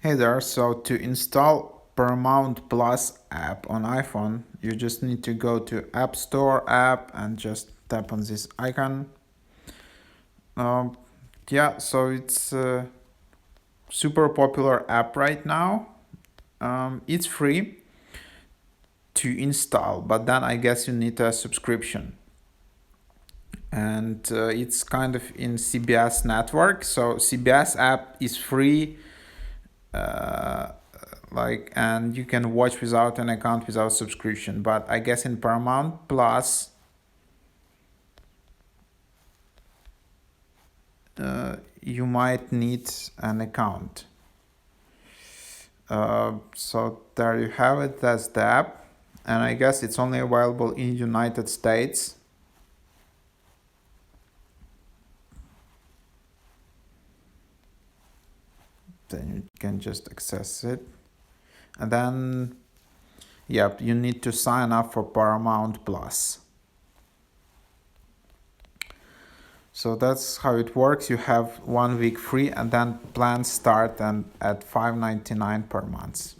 Hey there, so to install Paramount Plus app on iPhone, you just need to go to App Store app and just tap on this icon. Um, yeah, so it's a super popular app right now. It's free to install, but then I guess you need a subscription. And it's kind of in CBS network, so CBS app is free. Uh, and you can watch without an account without subscription, but I guess in Paramount Plus you might need an account. So there you have it. That's the app, and I guess it's only available in United States. Then you can just access it, and then yep, you need to sign up for Paramount Plus. So that's how it works. You have 1 week free, and then plans start and at $5.99 per month.